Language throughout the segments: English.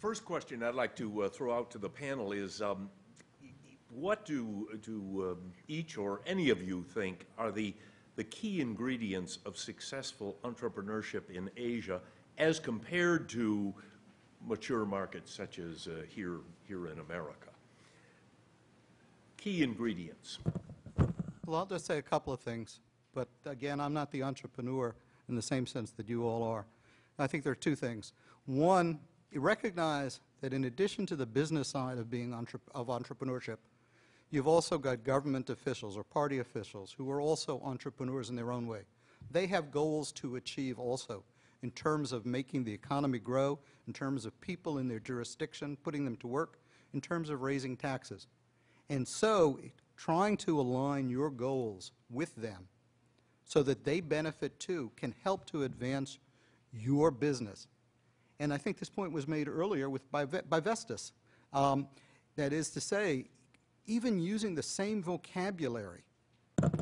first question I'd like to throw out to the panel is, what do each or any of you think are the key ingredients of successful entrepreneurship in Asia as compared to mature markets such as here in America? Key ingredients. Well, I'll just say a couple of things. But again, I'm not the entrepreneur in the same sense that you all are. I think there are two things. One, you recognize that in addition to the business side of being of entrepreneurship, you've also got government officials or party officials who are also entrepreneurs in their own way. They have goals to achieve also in terms of making the economy grow, in terms of people in their jurisdiction, putting them to work, in terms of raising taxes. And so trying to align your goals with them so that they benefit too can help to advance your business. And I think this point was made earlier by Vestas. That is to say, even using the same vocabulary,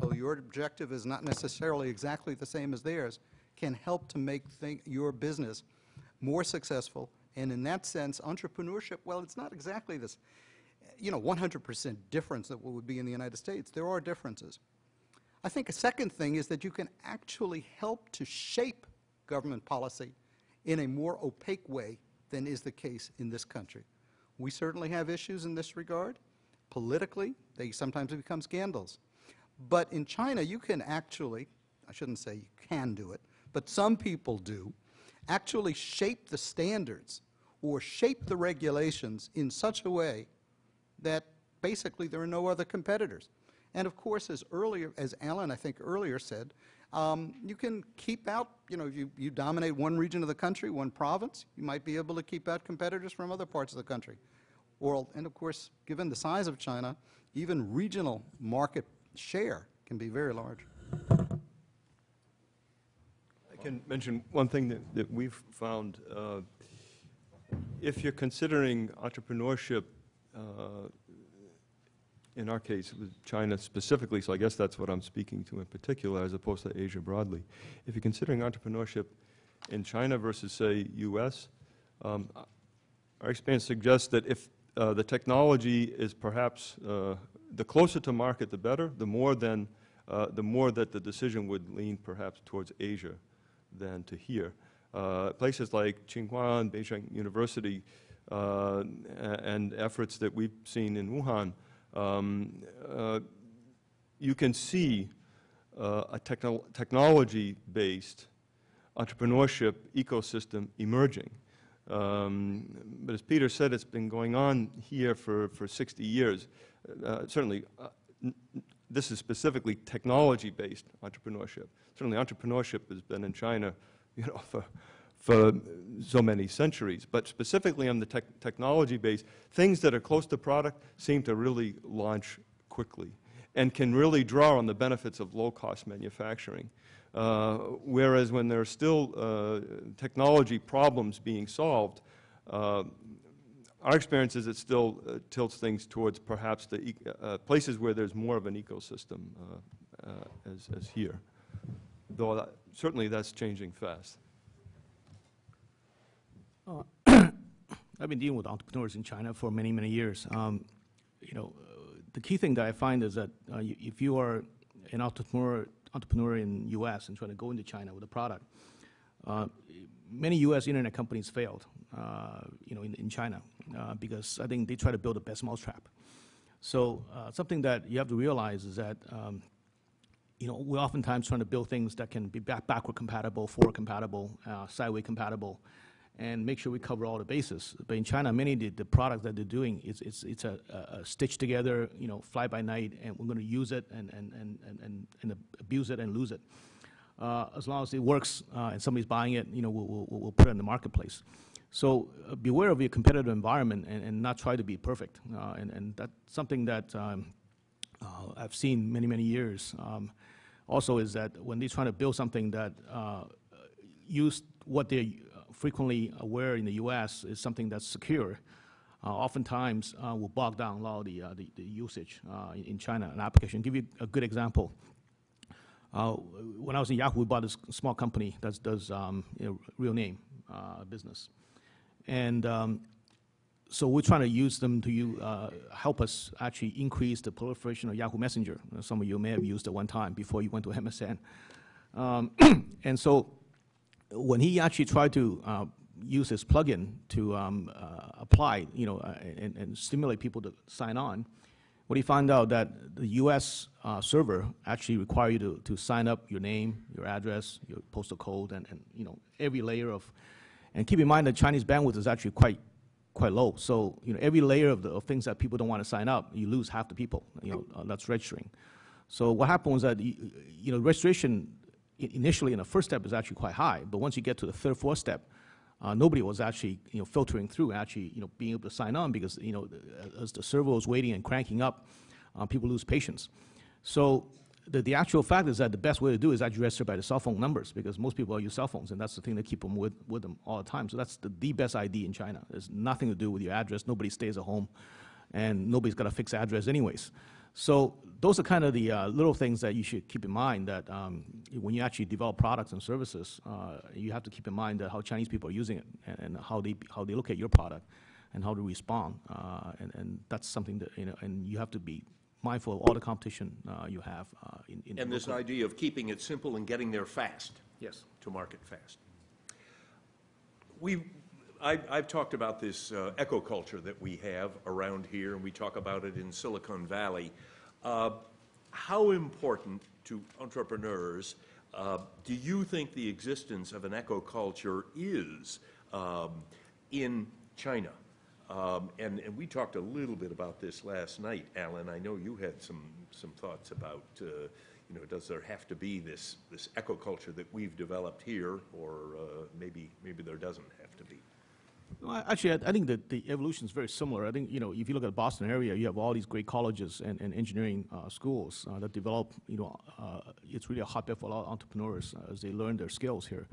though your objective is not necessarily exactly the same as theirs, can help to make your business more successful. And in that sense, entrepreneurship, well, it's not exactly this, 100% difference that would be in the United States. There are differences. I think a second thing is that you can actually help to shape government policy in a more opaque way than is the case in this country. We certainly have issues in this regard. Politically, they sometimes become scandals. But in China, you can actually, I shouldn't say you can do it, but some people do, actually shape the standards or shape the regulations in such a way that basically there are no other competitors. And of course, as Allan, I think, earlier said, you can keep out, you dominate one region of the country, one province, you might be able to keep out competitors from other parts of the country. And of course, given the size of China, even regional market share can be very large. I can mention one thing that we've found. If you're considering entrepreneurship, in our case, with China specifically, so I guess that's what I'm speaking to in particular, as opposed to Asia broadly. If you're considering entrepreneurship in China versus, say, U.S., our experience suggests that if the technology is perhaps the closer to market, the better. The more that the decision would lean perhaps towards Asia than to here. Places like Kwan, Beijing University, and efforts that we've seen in Wuhan, you can see a technology-based entrepreneurship ecosystem emerging. But as Peter said, it's been going on here for 60 years. Certainly, this is specifically technology-based entrepreneurship. Certainly, entrepreneurship has been in China, for so many centuries. But specifically on the technology base, things that are close to product seem to really launch quickly and can really draw on the benefits of low-cost manufacturing. Whereas when there are still technology problems being solved, our experience is it still tilts things towards perhaps the places where there's more of an ecosystem as here. Though certainly that's changing fast. I've been dealing with entrepreneurs in China for many, many years. The key thing that I find is that if you are an entrepreneur in U.S. and trying to go into China with a product, many U.S. internet companies failed, in China because I think they try to build the best mousetrap. So something that you have to realize is that we're oftentimes trying to build things that can be backward compatible, forward compatible, sideways compatible, and make sure we cover all the bases. But in China, many of the products that they're doing, it's a stitched together, fly by night, and we're going to use it and abuse it and lose it. As long as it works and somebody's buying it, we'll put it in the marketplace. So beware of your competitive environment and not try to be perfect. And that's something that I've seen many, many years. Also is that when they're trying to build something that use what they're frequently aware in the U.S. is something that's secure, oftentimes will bog down a lot of the usage in China. An application. I'll give you a good example. When I was in Yahoo, we bought this small company that does real name business. And So we're trying to use them to help us actually increase the proliferation of Yahoo Messenger. Some of you may have used it one time before you went to MSN. And so when he actually tried to use his plugin to apply, and stimulate people to sign on, what he found out that the U.S. Server actually require you to sign up your name, your address, your postal code, and every layer of, and keep in mind that Chinese bandwidth is actually quite low. So every layer of things that people don't want to sign up, you lose half the people. That's registering. So what happened was that registration initially in the first step is actually quite high, but once you get to the third, fourth step, nobody was actually filtering through and actually being able to sign on because as the server was waiting and cranking up, people lose patience. So the actual fact is that the best way to do is actually register by the cell phone numbers because most people use cell phones and that's the thing that keep them with them all the time. So that's the best ID in China. There's nothing to do with your address. Nobody stays at home and nobody's got a fixed address anyways. So those are kind of the little things that you should keep in mind that when you actually develop products and services, you have to keep in mind that how Chinese people are using it and how they look at your product and how to respond. And that's something that, and you have to be mindful of all the competition you have. And this idea of keeping it simple and getting there fast. Yes. To market fast. I've talked about this eco culture that we have around here, and we talk about it in Silicon Valley. How important to entrepreneurs do you think the existence of an eco culture is in China? And we talked a little bit about this last night, Allan. I know you had some thoughts about, does there have to be this eco culture that we've developed here, or maybe there doesn't have to be? Well, actually, I think that the evolution is very similar. I think, if you look at the Boston area, you have all these great colleges and engineering schools that develop, it's really a hotbed for a lot of entrepreneurs as they learn their skills here.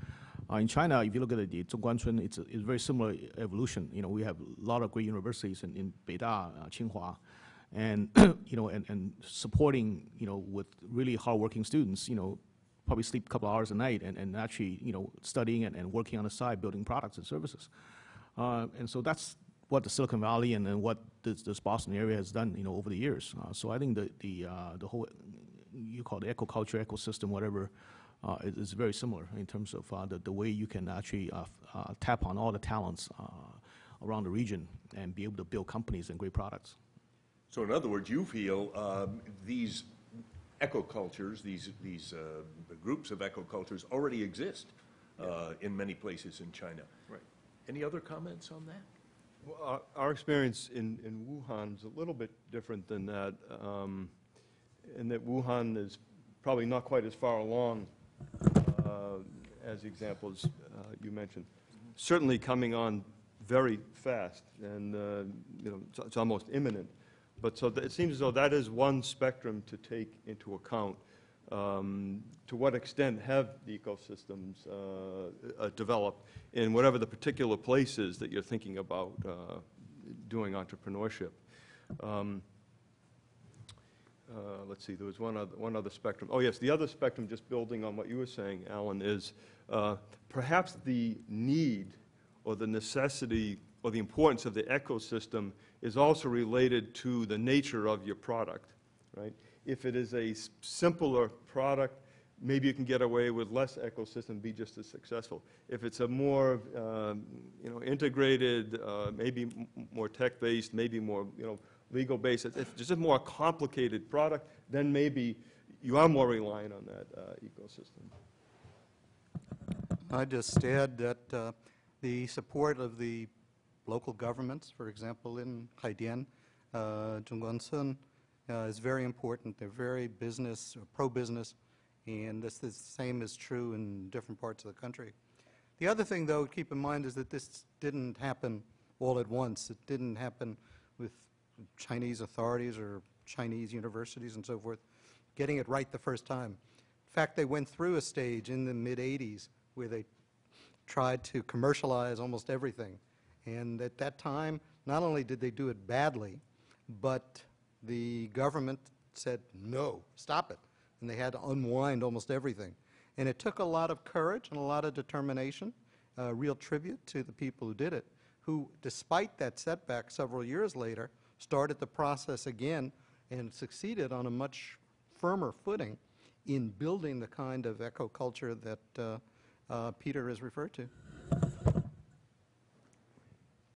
In China, if you look at the Zhongguancun, it's a very similar evolution. We have a lot of great universities in Beida, Tsinghua, and, and supporting, with really hardworking students, probably sleep a couple hours a night and actually, studying and working on the side, building products and services. And so that's what the Silicon Valley and what this Boston area has done, over the years. So I think the whole, you call it eco culture, ecosystem, whatever, is very similar in terms of the way you can actually tap on all the talents around the region and be able to build companies and great products. So in other words, you feel these eco cultures, these groups of eco cultures already exist in many places in China. Right. Any other comments on that? Well, our experience in Wuhan is a little bit different than that, in that Wuhan is probably not quite as far along as the examples you mentioned. Certainly coming on very fast, and it's almost imminent. But so it seems as though that is one spectrum to take into account. To what extent have the ecosystems developed in whatever the particular places that you're thinking about doing entrepreneurship? Let's see, there was one other spectrum. Oh yes, the other spectrum, just building on what you were saying, Allan, is perhaps the need or the necessity or the importance of the ecosystem is also related to the nature of your product, right? If it is a simpler product, maybe you can get away with less ecosystem, be just as successful. If it's a more, integrated, maybe more tech-based, maybe more, legal-based, if it's just a more complicated product, then maybe you are more reliant on that ecosystem. I just add that the support of the local governments, for example, in Haidian, Zhongguancun, is very important. They're very business, pro-business, and this is the same is true in different parts of the country. The other thing, though, to keep in mind is that this didn't happen all at once. It didn't happen with Chinese authorities or Chinese universities and so forth getting it right the first time. In fact, they went through a stage in the mid-'80s where they tried to commercialize almost everything. And at that time, not only did they do it badly, but the government said, no, stop it. And they had to unwind almost everything. And it took a lot of courage and a lot of determination, real tribute to the people who did it. who, despite that setback several years later, started the process again and succeeded on a much firmer footing in building the kind of eco-culture that Peter has referred to.